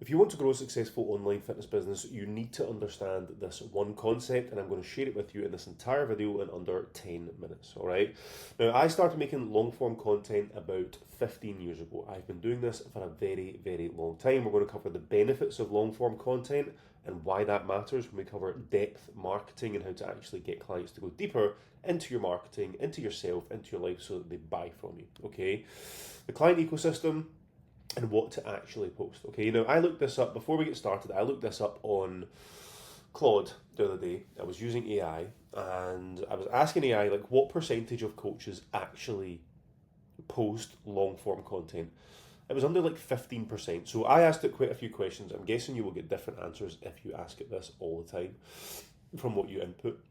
If you want to grow a successful online fitness business, you need to understand this one concept, and I'm going to share it with you in this entire video in under 10 minutes. All right. Now, I started making long form content about 15 years ago. I've been doing this for a very, very long time. We're going to cover the benefits of long form content and why that matters when we cover depth marketing and how to actually get clients to go deeper into your marketing, into yourself, into your life so that they buy from you. Okay. The client ecosystem and what to actually post. Okay, now I looked this up before we get started. I looked this up on Claude the other day. I was using AI and I was asking AI like what percentage of coaches actually post long form content. It was under like 15%. So I asked it quite a few questions. I'm guessing you will get different answers if you ask it this all the time from what you input.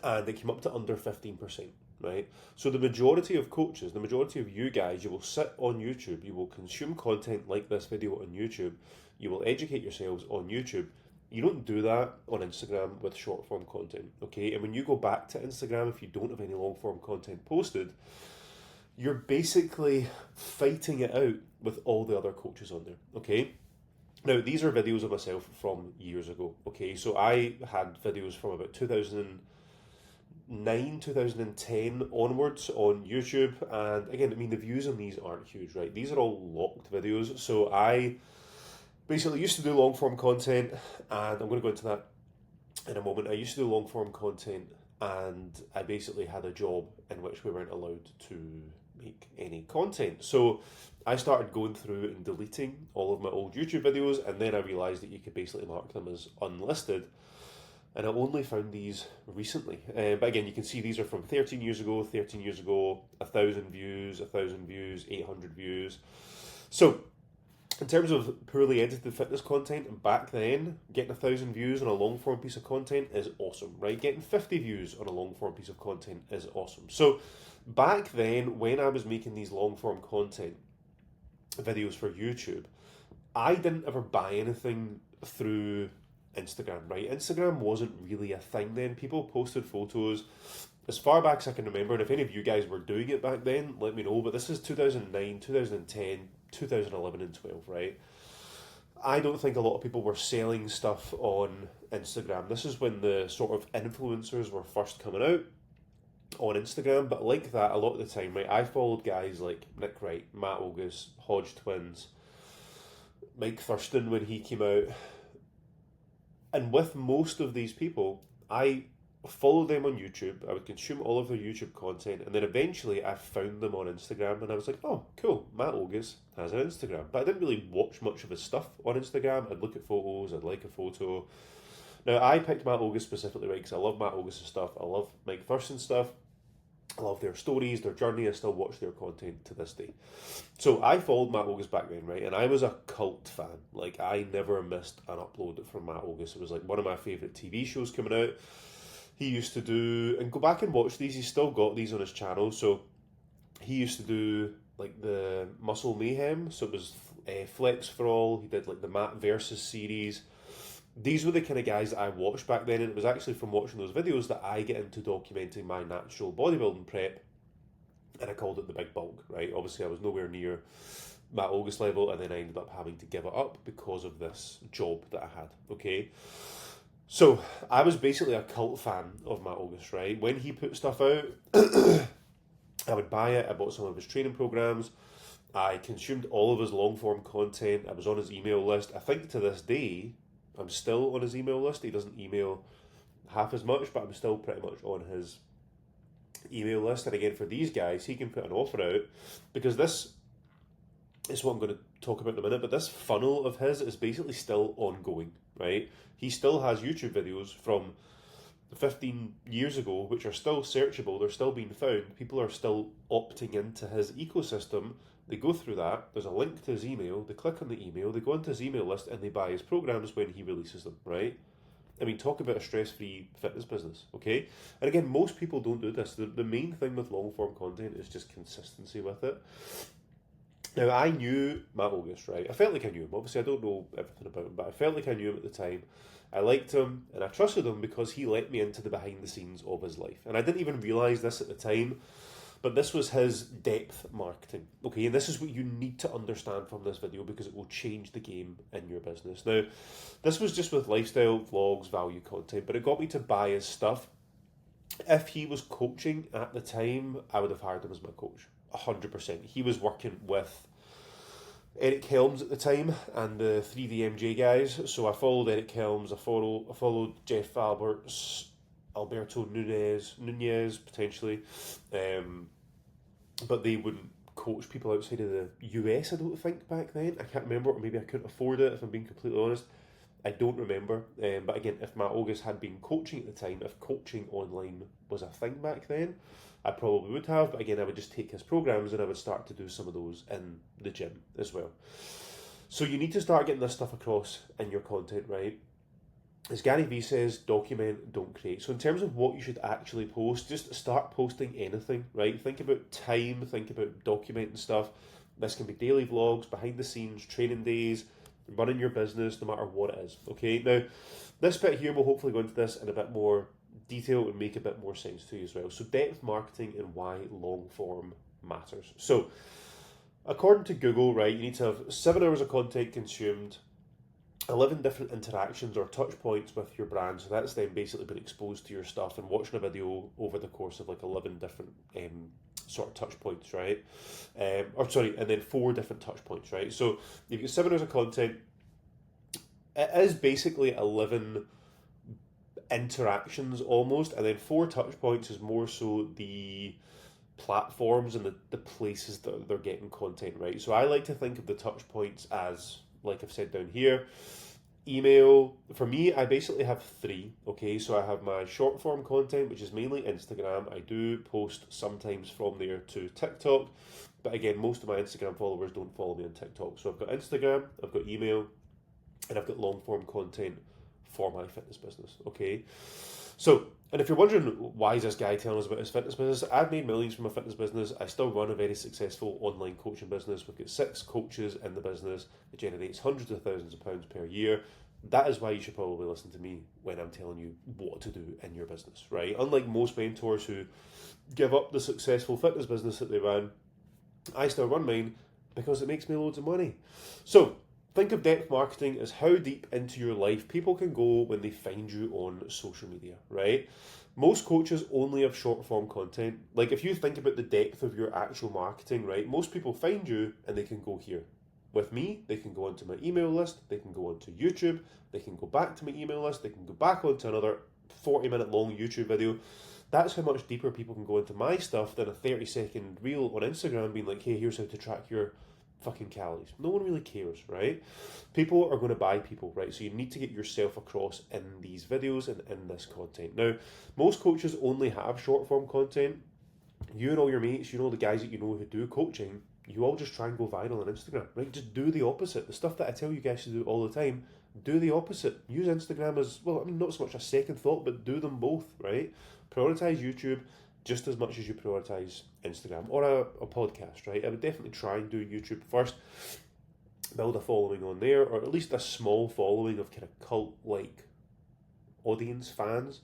And it came up to under 15%. Right? So the majority of coaches, the majority of you guys, you will sit on YouTube, you will consume content like this video on YouTube, you will educate yourselves on YouTube. You don't do that on Instagram with short form content, okay? And when you go back to Instagram, if you don't have any long form content posted, you're basically fighting it out with all the other coaches on there, okay? Now, these are videos of myself from years ago, okay? So I had videos from about 2010 onwards on YouTube, and again, I mean, the views on these aren't huge, right? These are all locked videos. So I basically used to do long form content, and I'm going to go into that in a moment. I used to do long form content, and I basically had a job in which we weren't allowed to make any content. So I started going through and deleting all of my old YouTube videos, and then I realized that you could basically mark them as unlisted. And I only found these recently. But again, you can see these are from 13 years ago, 1,000 views, 1,000 views, 800 views. So, in terms of poorly edited fitness content, back then, getting 1,000 views on a long form piece of content is awesome, right? Getting 50 views on a long form piece of content is awesome. So, back then, when I was making these long form content videos for YouTube, I didn't ever buy anything through Instagram, right? Instagram wasn't really a thing then. People posted photos as far back as I can remember, and if any of you guys were doing it back then, let me know. But this is 2009, 2010, 2011, and 12, right? I don't think a lot of people were selling stuff on Instagram. This is when the sort of influencers were first coming out on Instagram, but like that, a lot of the time, right, I followed guys like Nick Wright, Matt Ogus, Hodge Twins, Mike Thurston when he came out. And with most of these people, I followed them on YouTube. I would consume all of their YouTube content, and then eventually I found them on Instagram, and I was like, "Oh, cool! Matt Ogus has an Instagram." But I didn't really watch much of his stuff on Instagram. I'd look at photos, I'd like a photo. Now I picked Matt Ogus specifically, right? Because I love Matt Ogus' stuff. I love Mike Thurston's stuff. I love their stories, their journey. I still watch their content to this day. So I followed Matt Ogus back then, right? And I was a cult fan. Like, I never missed an upload from Matt Ogus. It was like one of my favourite TV shows coming out. He used to do, and go back and watch these, he's still got these on his channel. So he used to do like the Muscle Mayhem. So it was Flex for All. He did like the Matt Versus series. These were the kind of guys that I watched back then, and it was actually from watching those videos that I get into documenting my natural bodybuilding prep, and I called it the big bulk, right? Obviously, I was nowhere near Matt Ogus level, and then I ended up having to give it up because of this job that I had, okay? So, I was basically a cult fan of Matt Ogus, right? When he put stuff out, I would buy it, I bought some of his training programs, I consumed all of his long form content, I was on his email list. I think to this day, I'm still on his email list. He doesn't email half as much, but I'm still pretty much on his email list. And again, for these guys, he can put an offer out because this is what I'm going to talk about in a minute. But this funnel of his is basically still ongoing, right? He still has YouTube videos from 15 years ago, which are still searchable. They're still being found. People are still opting into his ecosystem. They go through that. There's a link to his email. They click on the email. They go into his email list and they buy his programs when he releases them, right? I mean, talk about a stress-free fitness business, okay? And again, most people don't do this. The main thing with long-form content is just consistency with it. Now, I knew Matt Ogus, right? I felt like I knew him. Obviously, I don't know everything about him, but I felt like I knew him at the time. I liked him and I trusted him because he let me into the behind the scenes of his life. And I didn't even realise this at the time, But this was his depth marketing. Okay, and this is what you need to understand from this video because it will change the game in your business. Now, this was just with lifestyle vlogs, value content, but it got me to buy his stuff. If he was coaching at the time, I would have hired him as my coach. 100%. He was working with Eric Helms at the time and the 3DMJ guys. So I followed Eric Helms, I followed Jeff Alberts, Alberto Nunez potentially. But they wouldn't coach people outside of the US, I don't think, back then. I can't remember, or maybe I couldn't afford it, if I'm being completely honest. I don't remember. But again, if Matt August had been coaching at the time, if coaching online was a thing back then, I probably would have. But again, I would just take his programs and I would start to do some of those in the gym as well. So you need to start getting this stuff across in your content, right? As Gary Vee says, document, don't create. So in terms of what you should actually post, just start posting anything, right? Think about time, think about documenting stuff. This can be daily vlogs, behind the scenes, training days, running your business, no matter what it is, okay? Now, this bit here, we'll hopefully go into this in a bit more detail and make a bit more sense to you as well. So depth marketing and why long form matters. So, according to Google, right, you need to have 7 hours of content consumed, 11 different interactions or touch points with your brand. So that's then basically been exposed to your stuff and watching a video over the course of like 11 different sort of touch points, right? And then 4 different touch points, right? So you've got 7 hours of content. It is basically 11 interactions almost, and then 4 touch points is more so the platforms and the places that they're getting content, right? So I like to think of the touch points as, like I've said down here, email. For me, I basically have 3, okay? So I have my short form content, which is mainly Instagram. I do post sometimes from there to TikTok, but again, most of my Instagram followers don't follow me on TikTok. So I've got Instagram, I've got email, and I've got long form content for my fitness business, okay? So, and if you're wondering why is this guy telling us about his fitness business, I've made millions from my fitness business. I still run a very successful online coaching business. We've got 6 coaches in the business. It generates hundreds of thousands of pounds per year. That is why you should probably listen to me when I'm telling you what to do in your business, right? Unlike most mentors who give up the successful fitness business that they ran, I still run mine because it makes me loads of money. So, think of depth marketing as how deep into your life people can go when they find you on social media, right? Most coaches only have short form content. Like if you think about the depth of your actual marketing, right? Most people find you and they can go here. With me, they can go onto my email list, they can go onto YouTube, they can go back to my email list, they can go back onto another 40-minute long YouTube video. That's how much deeper people can go into my stuff than a 30-second reel on Instagram being like, hey, here's how to track your fucking calories. No one really cares, right? People are going to buy people, right? So you need to get yourself across in these videos and in this content. Now, most coaches only have short form content. You and all your mates, you know, the guys that you know who do coaching, you all just try and go viral on Instagram, right? Just do the opposite. The stuff that I tell you guys to do all the time, do the opposite. Use Instagram as, well, I mean, not so much a second thought, but do them both, right? Prioritize YouTube just as much as you prioritize Instagram or a podcast, right? I would definitely try and do YouTube first, build a following on there, or at least a small following of kind of cult-like audience, fans,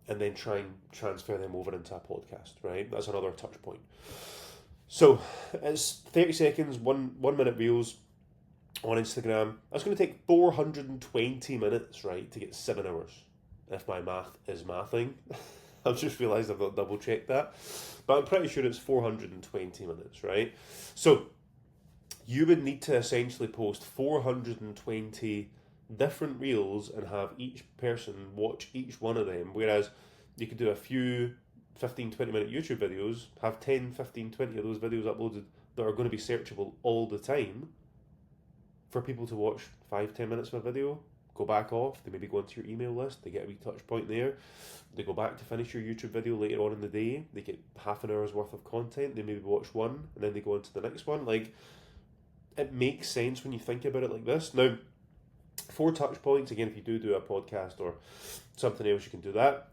and then try and transfer them over into a podcast, right? That's another touch point. So it's 30 seconds, one minute reels on Instagram. That's going to take 420 minutes, right, to get 7 hours, if my math is mathing. I've just realised I've not double checked that, but I'm pretty sure it's 420 minutes, right? So you would need to essentially post 420 different reels and have each person watch each one of them, whereas you could do a few 15-20 minute YouTube videos, have 10, 15, 20 of those videos uploaded that are going to be searchable all the time for people to watch 5-10 minutes of a video, go back off, they maybe go into your email list, they get a wee touch point there, they go back to finish your YouTube video later on in the day, they get half an hour's worth of content, they maybe watch one, and then they go into the next one. Like, it makes sense when you think about it like this. Now, 4 touch points, again, if you do a podcast or something else, you can do that.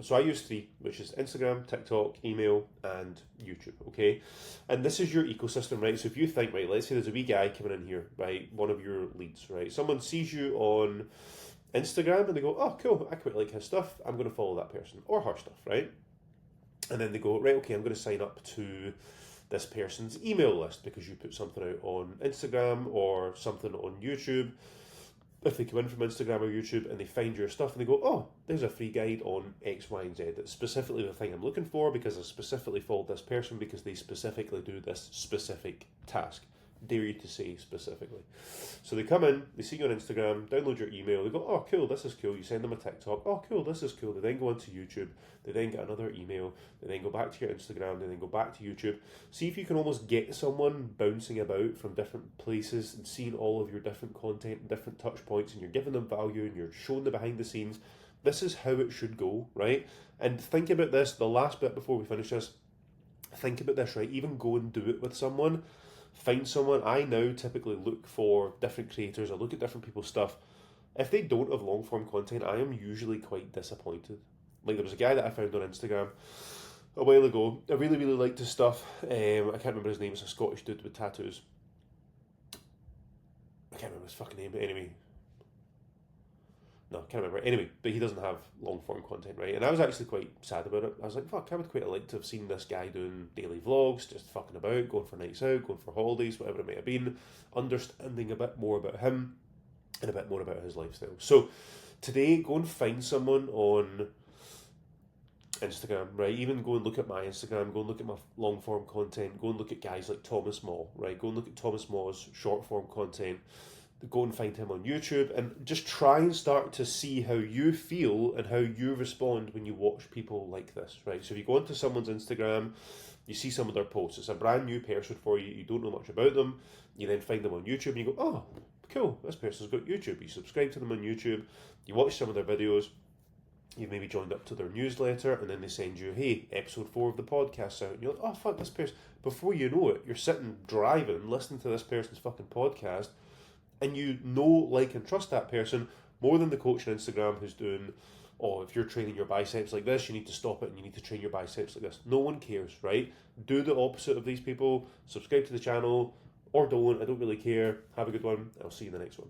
So I use 3, which is Instagram, TikTok, email, and YouTube, okay? And this is your ecosystem, right? So if you think, right, let's say there's a wee guy coming in here, right, one of your leads, right? Someone sees you on Instagram and they go, oh, cool, I quite like his stuff, I'm going to follow that person or her stuff, right? And then they go, right, okay, I'm going to sign up to this person's email list because you put something out on Instagram or something on YouTube. If they come in from Instagram or YouTube and they find your stuff and they go, oh, there's a free guide on X, Y, and Z. That's specifically the thing I'm looking for because I specifically followed this person because they specifically do this specific task. Dare you to say specifically. So they come in, they see you on Instagram, download your email, they go, oh cool, this is cool. You send them a TikTok, oh cool, this is cool. They then go onto YouTube, they then get another email, they then go back to your Instagram, they then go back to YouTube. See if you can almost get someone bouncing about from different places and seeing all of your different content and different touch points, and you're giving them value and you're showing the behind the scenes. This is how it should go, right? And think about this, the last bit before we finish this, think about this, right? Even go and do it with someone. Find someone. I now typically look for different creators. I look at different people's stuff. If they don't have long form content, I am usually quite disappointed. Like there was a guy that I found on Instagram a while ago. I really, really liked his stuff. I can't remember his name. It's a Scottish dude with tattoos. I can't remember his fucking name, but anyway. No, I can't remember. Anyway, but he doesn't have long form content, right? And I was actually quite sad about it. I was like, fuck, I would quite like to have seen this guy doing daily vlogs, just fucking about, going for nights out, going for holidays, whatever it may have been, understanding a bit more about him and a bit more about his lifestyle. So today, go and find someone on Instagram, right? Even go and look at my Instagram, go and look at my long form content, go and look at guys like Thomas Maw, right? Go and look at Thomas Maw's short form content. Go and find him on YouTube and just try and start to see how you feel and how you respond when you watch people like this, right? So if you go onto someone's Instagram, you see some of their posts, it's a brand new person for you, you don't know much about them, you then find them on YouTube and you go, oh, cool, this person's got YouTube. You subscribe to them on YouTube, you watch some of their videos, you've maybe joined up to their newsletter, and then they send you, hey, episode 4 of the podcast's out, and you're like, oh, fuck, this person. Before you know it, you're sitting driving, listening to this person's fucking podcast, and you know, like, and trust that person more than the coach on Instagram who's doing, oh, if you're training your biceps like this, you need to stop it and you need to train your biceps like this. No one cares, right? Do the opposite of these people. Subscribe to the channel, or don't. I don't really care. Have a good one. I'll see you in the next one.